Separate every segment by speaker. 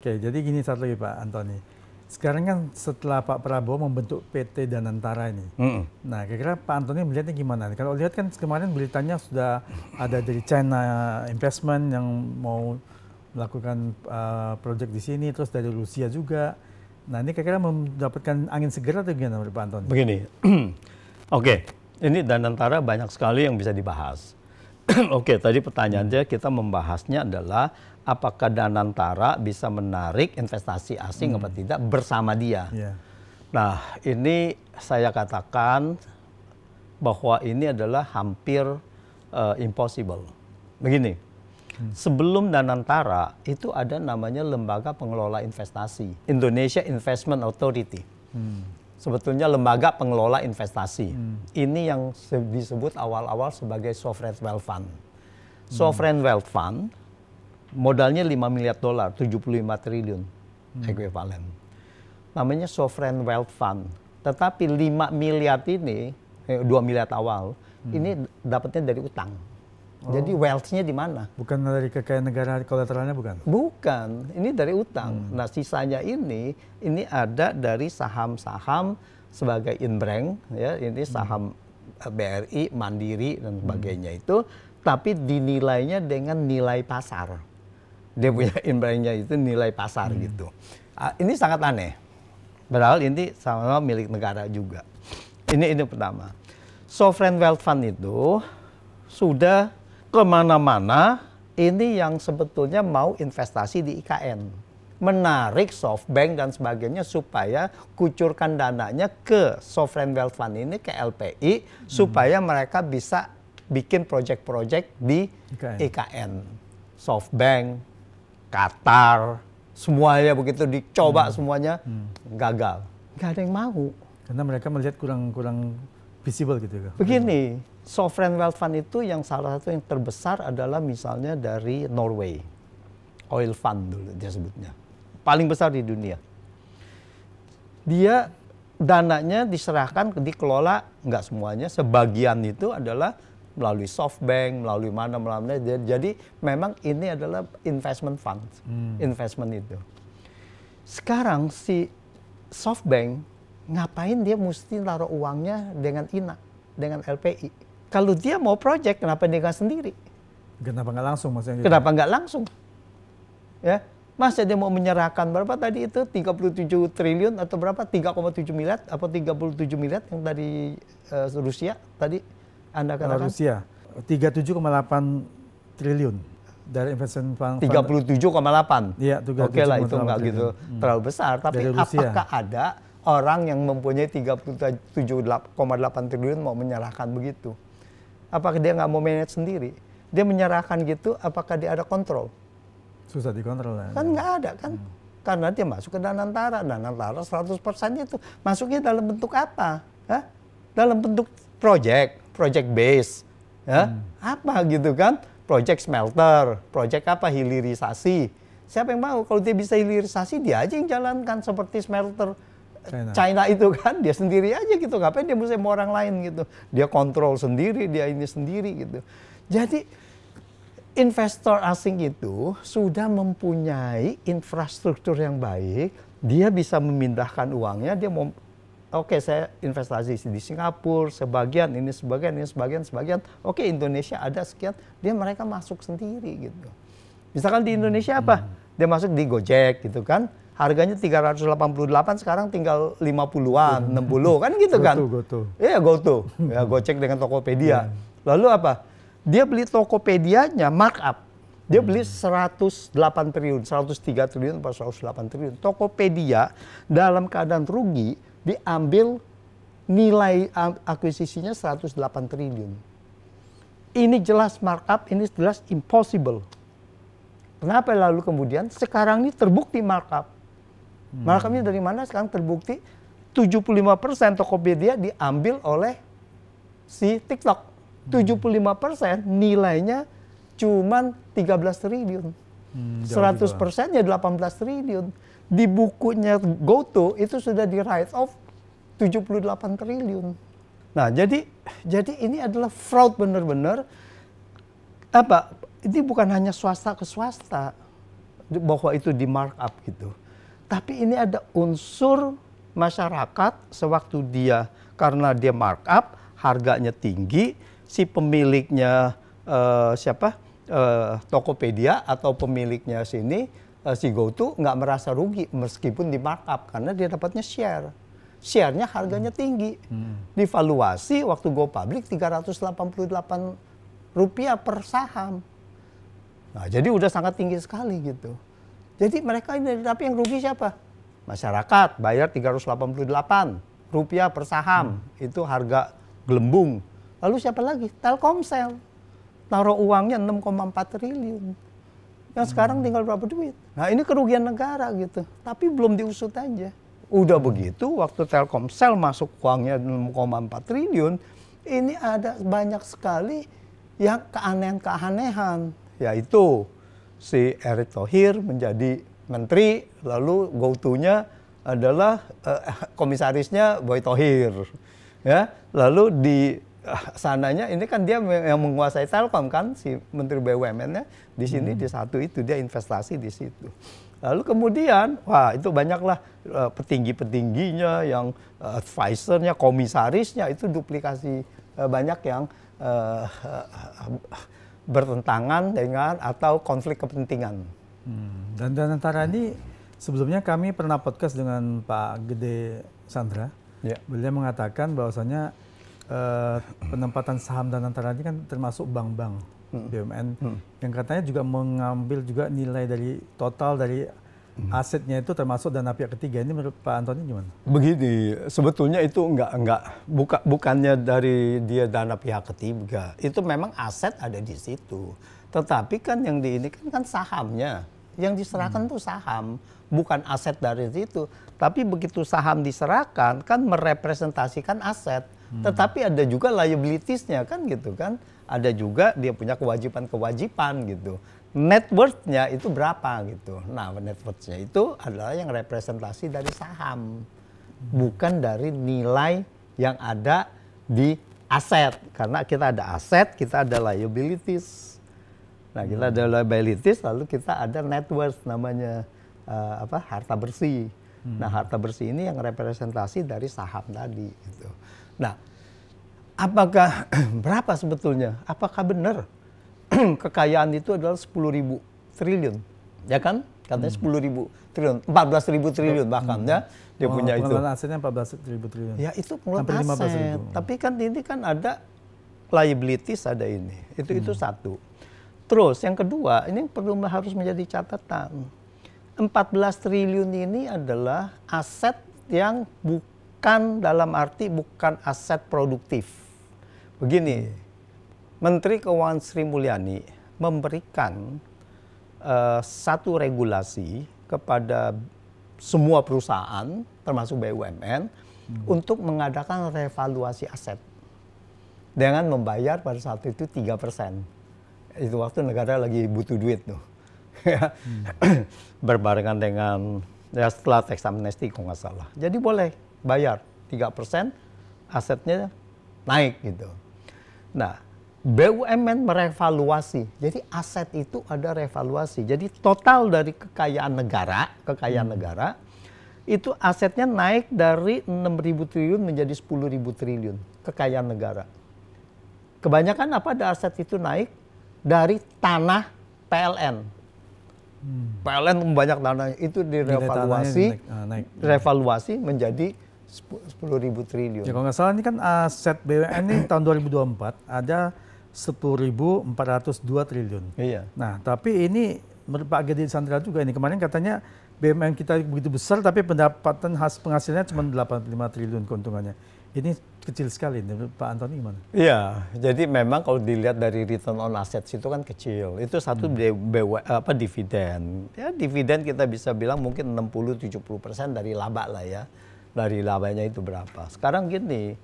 Speaker 1: Oke, jadi gini satu lagi Pak Antoni. Sekarang kan setelah Pak Prabowo membentuk PT Danantara ini. Nah, kira-kira Pak Antoni melihatnya gimana? Kalau lihat kan kemarin beritanya sudah ada dari China Investment yang mau melakukan proyek di sini, terus dari Rusia juga. Nah, ini kira-kira mendapatkan angin segar atau gimana Pak Antoni?
Speaker 2: Begini, oke, ini Danantara banyak sekali yang bisa dibahas. Oke, tadi pertanyaannya kita membahasnya adalah apakah Danantara bisa menarik investasi asing atau tidak bersama dia. Nah, ini saya katakan bahwa ini adalah hampir impossible. Begini, sebelum Danantara itu ada namanya Lembaga Pengelola Investasi, Indonesia Investment Authority. Sebetulnya lembaga pengelola investasi. Ini yang disebut awal-awal sebagai Sovereign Wealth Fund. Sovereign Wealth Fund modalnya $5 miliar, 75 triliun ekuivalen. Namanya Sovereign Wealth Fund. Tetapi 5 miliar ini, 2 miliar awal, ini dapatnya dari utang. Jadi wealth-nya di mana?
Speaker 1: Bukan dari kekayaan negara kolateralnya bukan?
Speaker 2: Bukan, ini dari utang. Nah, sisanya ini ada dari saham-saham sebagai inbrand, ya, ini saham BRI, Mandiri dan sebagainya itu, tapi dinilainya dengan nilai pasar. Dia punya inbrandnya itu nilai pasar gitu. Ini sangat aneh. Padahal ini sama milik negara juga. Ini pertama. Sovereign Wealth Fund itu sudah kemana-mana, ini yang sebetulnya mau investasi di IKN. Menarik SoftBank dan sebagainya supaya kucurkan dananya ke Sovereign Wealth Fund ini, ke LPI, supaya mereka bisa bikin proyek-proyek di IKN. SoftBank, Qatar, semuanya begitu dicoba semuanya gagal. Gak ada yang mau.
Speaker 1: Karena mereka melihat kurang visible gitu.
Speaker 2: Begini, Sovereign Wealth Fund itu yang salah satu yang terbesar adalah misalnya dari Norway. Oil Fund dulu dia sebutnya. Paling besar di dunia. Dia dananya diserahkan, dikelola, nggak semuanya, sebagian itu adalah melalui SoftBank, melalui mana. Jadi memang ini adalah investment fund, investment itu. Sekarang si SoftBank, ngapain dia mesti taruh uangnya dengan INA, dengan LPI? Kalau dia mau project, kenapa dia nggak sendiri?
Speaker 1: Kenapa nggak langsung maksudnya?
Speaker 2: Kenapa nggak langsung? Ya, masa dia mau menyerahkan berapa tadi itu 37 triliun atau berapa 3,7 miliar atau 37 miliar yang dari Rusia tadi Anda katakan?
Speaker 1: Rusia 37,8 triliun dari investment fund.
Speaker 2: 37,8.
Speaker 1: Iya,
Speaker 2: oke lah itu nggak gitu terlalu besar. Tapi apakah ada orang yang mempunyai 37,8 triliun mau menyerahkan begitu? Apakah dia nggak mau manage sendiri? Dia menyerahkan gitu, apakah dia ada kontrol?
Speaker 1: Susah dikontrol.
Speaker 2: Kan nggak ada kan? Karena dia masuk ke Danantara. Danantara 100% itu masuknya dalam bentuk apa? Hah? Dalam bentuk project base. Ya? Apa gitu kan? Project smelter, project apa? Hilirisasi. Siapa yang mau? Kalau dia bisa hilirisasi, dia aja yang jalankan seperti smelter China itu kan, dia sendiri aja gitu. Ngapain dia mesti mau orang lain gitu. Dia kontrol sendiri, dia ini sendiri gitu. Jadi investor asing itu sudah mempunyai infrastruktur yang baik. Dia bisa memindahkan uangnya, dia mau oke, saya investasi di Singapura, sebagian. Oke, Indonesia ada sekian, mereka masuk sendiri gitu. Misalkan di Indonesia apa? Dia masuk di Gojek gitu kan. Harganya 388, sekarang tinggal 50-an, 60 kan gitu kan.
Speaker 1: GoTo.
Speaker 2: Iya, GoTo. Ya, Gojek dengan Tokopedia. Lalu apa? Dia beli Tokopedianya markup. Dia beli 108 triliun, 103 triliun atau 108 triliun. Tokopedia dalam keadaan rugi diambil nilai akuisisinya 108 triliun. Ini jelas markup, ini jelas impossible. Kenapa lalu kemudian sekarang ini terbukti markup? Markupnya dari mana sekarang terbukti? 75% Tokopedia diambil oleh si TikTok. 75% nilainya cuman 13 triliun. 100%-nya 18 triliun. Di bukunya GoTo itu sudah di write off 78 triliun. Nah, jadi ini adalah fraud benar-benar. Apa? Ini bukan hanya swasta ke swasta. bahwa itu di markup gitu. Tapi ini ada unsur masyarakat sewaktu dia, karena dia markup, harganya tinggi, si pemiliknya Tokopedia atau pemiliknya sini, si GoTo nggak merasa rugi meskipun di markup karena dia dapatnya share. Share-nya harganya tinggi. Divaluasi waktu go public Rp388 per saham. Nah, jadi udah sangat tinggi sekali gitu. Jadi mereka ini, tapi yang rugi siapa? Masyarakat bayar Rp388 per saham. Itu harga gelembung. Lalu siapa lagi? Telkomsel. Taruh uangnya 6,4 triliun. Yang sekarang tinggal berapa duit? Nah, ini kerugian negara gitu. Tapi belum diusut aja. Udah begitu, waktu Telkomsel masuk uangnya 6,4 triliun, ini ada banyak sekali yang keanehan-keanehan. Yaitu si Erick Thohir menjadi menteri, lalu GoTo-nya adalah komisarisnya Boy Thohir. Ya, lalu di sananya ini kan dia yang menguasai Telkom kan, si Menteri BUMN-nya di sini di satu itu dia investasi di situ. Lalu kemudian, wah itu banyaklah petinggi-petingginya, yang advisernya, komisarisnya itu duplikasi, banyak yang bertentangan dengan atau konflik kepentingan.
Speaker 1: Dan antara ini sebelumnya kami pernah podcast dengan Pak Gede Sandra. Ya. Beliau mengatakan bahwasanya penempatan saham dan antara ini kan termasuk bank-bank BUMN yang katanya juga mengambil juga nilai dari total dari asetnya itu termasuk dana pihak ketiga. Ini menurut Pak Antoni gimana? Begini, sebetulnya itu bukannya dari dia dana pihak ketiga. Itu memang aset ada di situ. Tetapi kan yang di ini kan sahamnya. Yang diserahkan itu saham, bukan aset dari situ. Tapi begitu saham diserahkan kan merepresentasikan aset. Tetapi ada juga liabilities-nya kan gitu kan. Ada juga dia punya kewajiban-kewajiban gitu. Net worth-nya itu berapa gitu. Nah, net worth-nya itu adalah yang representasi dari saham. Bukan dari nilai yang ada di aset. Karena kita ada aset, kita ada liabilities. Nah, kita ada liabilities, lalu kita ada net worth namanya harta bersih. Nah, harta bersih ini yang representasi dari saham tadi gitu. Nah, apakah berapa sebetulnya? Apakah benar kekayaan itu adalah 10.000 triliun? Ya kan? Katanya 10.000 triliun, 14.000 triliun bahkan ya. Dia punya itu. Pengelolaan asetnya 14.000 triliun. Ya, itu pengelolaan aset. Tapi kan ini kan ada liabilities, ada ini. Itu satu. Terus yang kedua, ini harus menjadi catatan. 14 triliun ini adalah aset yang bukan dalam arti bukan aset produktif. Begini, Menteri Keuangan Sri Mulyani memberikan satu regulasi kepada semua perusahaan, termasuk BUMN, untuk mengadakan revaluasi aset. Dengan membayar pada saat itu 3%. Itu waktu negara lagi butuh duit tuh. Berbarengan dengan setelah tax amnesty kalau nggak salah. Jadi boleh bayar 3%, asetnya naik gitu. Nah, BUMN merevaluasi. Jadi aset itu ada revaluasi. Jadi total dari kekayaan negara itu asetnya naik dari 6.000 triliun menjadi 10.000 triliun kekayaan negara. Kebanyakan apa ada aset itu naik dari tanah PLN. PLN banyak tanahnya itu direvaluasi, revaluasi menjadi 10.000 triliun. Ya, kalau nggak salah ini kan aset BUMN ini tahun 2024 ada 10.402 triliun. Iya. Nah, tapi ini menurut Pak Gede Sandra juga ini kemarin katanya BUMN kita begitu besar tapi pendapatan penghasilannya cuma 85 triliun keuntungannya. Ini kecil sekali, menurut Pak Antoni gimana? Iya, jadi memang kalau dilihat dari return on assets itu kan kecil. Itu satu dividen. Ya, dividen kita bisa bilang mungkin 60-70% dari laba lah ya. Dari labanya itu berapa. Sekarang gini,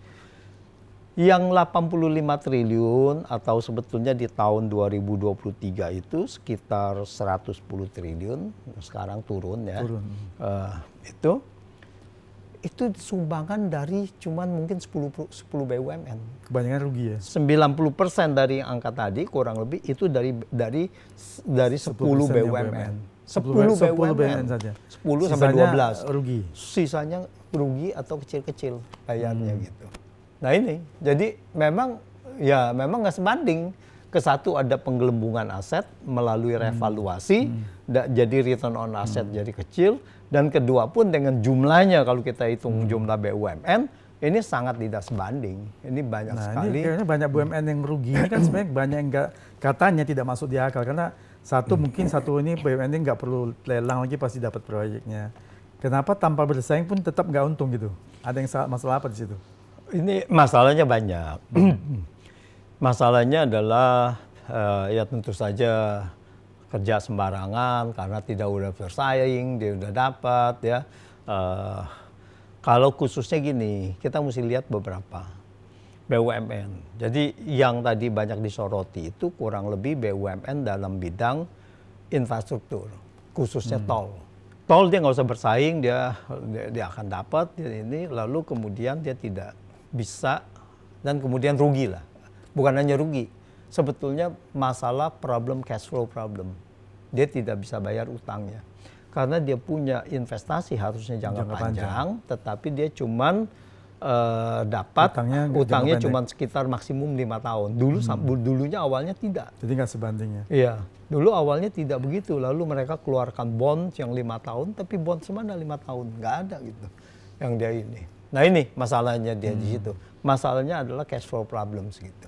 Speaker 1: yang 85 triliun atau sebetulnya di tahun 2023 itu sekitar 110 triliun, sekarang turun ya. Itu sumbangan dari cuman mungkin 10 BUMN. Kebanyakan rugi ya? 90% dari angka tadi kurang lebih itu dari 10 BUMN.
Speaker 2: 10
Speaker 1: BUMN
Speaker 2: BUMN
Speaker 1: saja.
Speaker 2: 10 sampai
Speaker 1: Sisanya
Speaker 2: 12
Speaker 1: rugi.
Speaker 2: sisanya rugi atau kecil-kecil bayarnya gitu. Nah ini jadi memang nggak sebanding. Ke satu ada penggelembungan aset melalui revaluasi, jadi return on asset jadi kecil, dan kedua pun dengan jumlahnya kalau kita hitung jumlah BUMN ini sangat tidak sebanding. Ini banyak sekali.
Speaker 1: Ini kayaknya banyak BUMN yang rugi. Ini kan sebenarnya banyak yang katanya tidak masuk di akal karena mungkin satu ini BUMN ini nggak perlu lelang lagi pasti dapat proyeknya. Kenapa tanpa bersaing pun tetap nggak untung gitu? Ada yang masalah apa di situ?
Speaker 2: Ini masalahnya banyak. Masalahnya adalah ya tentu saja kerja sembarangan karena tidak udah bersaing, dia udah dapat ya. Kalau khususnya gini, kita mesti lihat beberapa BUMN. Jadi yang tadi banyak disoroti itu kurang lebih BUMN dalam bidang infrastruktur, khususnya tol. Tol dia nggak usah bersaing, dia akan dapat ini, lalu kemudian dia tidak bisa dan kemudian rugi lah. Bukan hanya rugi, sebetulnya masalah problem cash flow problem. Dia tidak bisa bayar utangnya. Karena dia punya investasi harusnya jangka panjang, tetapi dia cuman dapat utangnya cuman sekitar maksimum 5 tahun. Dulunya awalnya tidak.
Speaker 1: Jadi nggak sebandingnya.
Speaker 2: Iya, dulu awalnya tidak begitu. Lalu mereka keluarkan bond yang 5 tahun, tapi bond semana 5 tahun, nggak ada gitu. Yang dia ini. Nah ini masalahnya dia di situ. Masalahnya adalah cash flow problems gitu.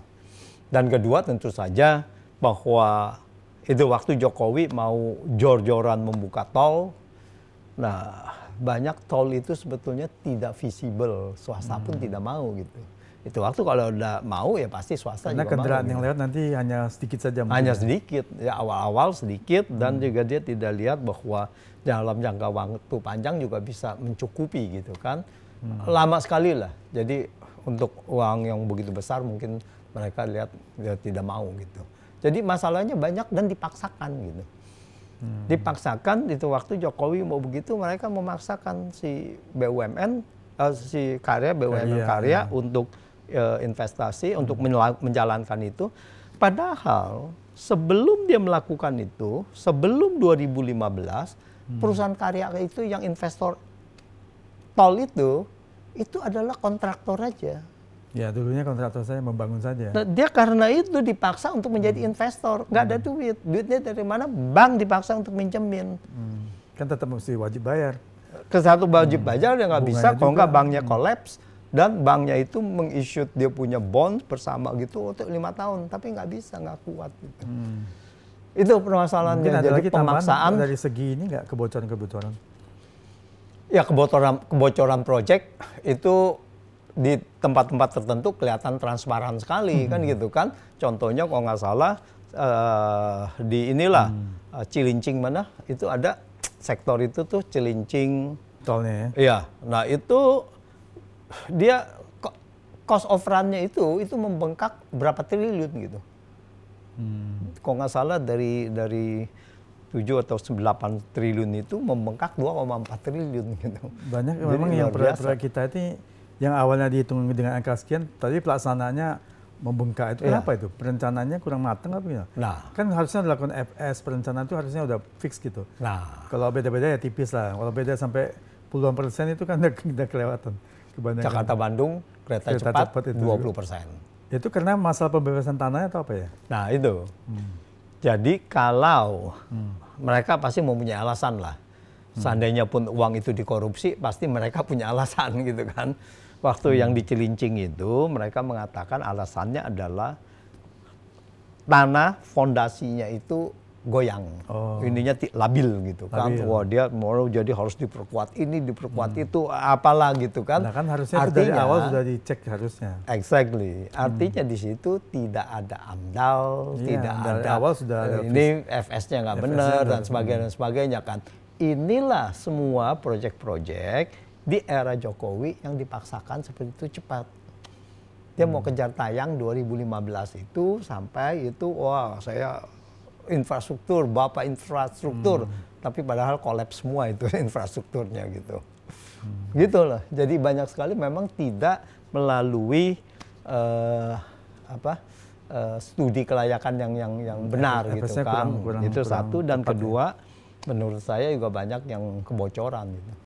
Speaker 2: Dan kedua tentu saja bahwa itu waktu Jokowi mau jor-joran membuka tol. Nah banyak tol itu sebetulnya tidak visible. Swasta pun tidak mau gitu. Itu waktu kalau udah mau ya pasti swasta
Speaker 1: karena
Speaker 2: juga mau.
Speaker 1: Karena kendaraan yang
Speaker 2: gitu.
Speaker 1: lewat nanti hanya sedikit saja.
Speaker 2: Hanya sedikit. Ya awal-awal sedikit dan juga dia tidak lihat bahwa dalam jangka waktu panjang juga bisa mencukupi gitu kan. Lama sekali lah. Jadi untuk uang yang begitu besar mungkin mereka lihat dia tidak mau gitu. Jadi masalahnya banyak dan dipaksakan gitu. Dipaksakan itu waktu Jokowi mau begitu mereka memaksakan si BUMN, si BUMN karya untuk investasi, untuk menjalankan itu. Padahal sebelum dia melakukan itu, sebelum 2015, perusahaan karya itu yang investor tol itu adalah kontraktor aja.
Speaker 1: Ya dulunya kontraktor saya membangun saja.
Speaker 2: Nah, dia karena itu dipaksa untuk menjadi investor, nggak ada duit. Duitnya dari mana? Bank dipaksa untuk minjemin.
Speaker 1: Kan tetap mesti wajib bayar.
Speaker 2: Ke satu wajib bayar dia nggak bisa, kalau nggak banknya kolaps dan banknya itu meng-issue dia punya bond bersama gitu untuk 5 tahun, tapi nggak bisa, nggak kuat gitu. Itu permasalahannya.
Speaker 1: Mungkin ada
Speaker 2: jadi
Speaker 1: lagi
Speaker 2: pemaksaan
Speaker 1: dari segi ini nggak kebocoran-kebocoran?
Speaker 2: Ya kebocoran proyek itu di tempat-tempat tertentu kelihatan transparan sekali kan gitu kan. Contohnya kalau nggak salah di inilah Cilincing mana itu ada sektor itu tuh Cilincing
Speaker 1: tolnya ya.
Speaker 2: Iya. Nah itu dia cost of run-nya itu membengkak berapa triliun gitu. Kalau nggak salah dari 7 atau 8 triliun itu membengkak 2,4 triliun gitu.
Speaker 1: Banyak memang yang proyek kita itu yang awalnya dihitung dengan angka sekian, tapi pelaksanaannya membengkak. Itu kenapa itu? Perencanaannya kurang matang apa gitu? Nah, kan harusnya dilakukan FS, perencanaan itu harusnya udah fix gitu. Nah, kalau beda-beda ya tipis lah. Kalau beda sampai puluhan persen itu kan udah kelewatan. Kebanyakan.
Speaker 2: Jakarta Bandung kereta cepat 20%.
Speaker 1: Itu karena masalah pembebasan tanahnya atau apa ya?
Speaker 2: Nah itu. Jadi kalau mereka pasti mempunyai alasan lah. Seandainya pun uang itu dikorupsi, pasti mereka punya alasan gitu kan. Waktu yang di Cilincing itu, mereka mengatakan alasannya adalah tanah fondasinya itu goyang. Ininya labil gitu kan. Wah dia mau jadi harus diperkuat ini, diperkuat itu, apalah gitu kan.
Speaker 1: Nah kan harusnya itu dari awal sudah dicek harusnya.
Speaker 2: Exactly. Artinya di situ tidak ada AMDAL, tidak ada
Speaker 1: awal sudah
Speaker 2: ini FS-nya nggak benar dan sebagainya kan. Inilah semua proyek-proyek di era Jokowi yang dipaksakan seperti itu cepat. Dia mau kejar tayang 2015 itu sampai itu wah saya infrastruktur, bapak infrastruktur, tapi padahal kolaps semua itu infrastrukturnya gitu. Gitulah. Jadi banyak sekali memang tidak melalui studi kelayakan yang benar gitu kan. Itu satu dan kedua menurut saya juga banyak yang kebocoran gitu.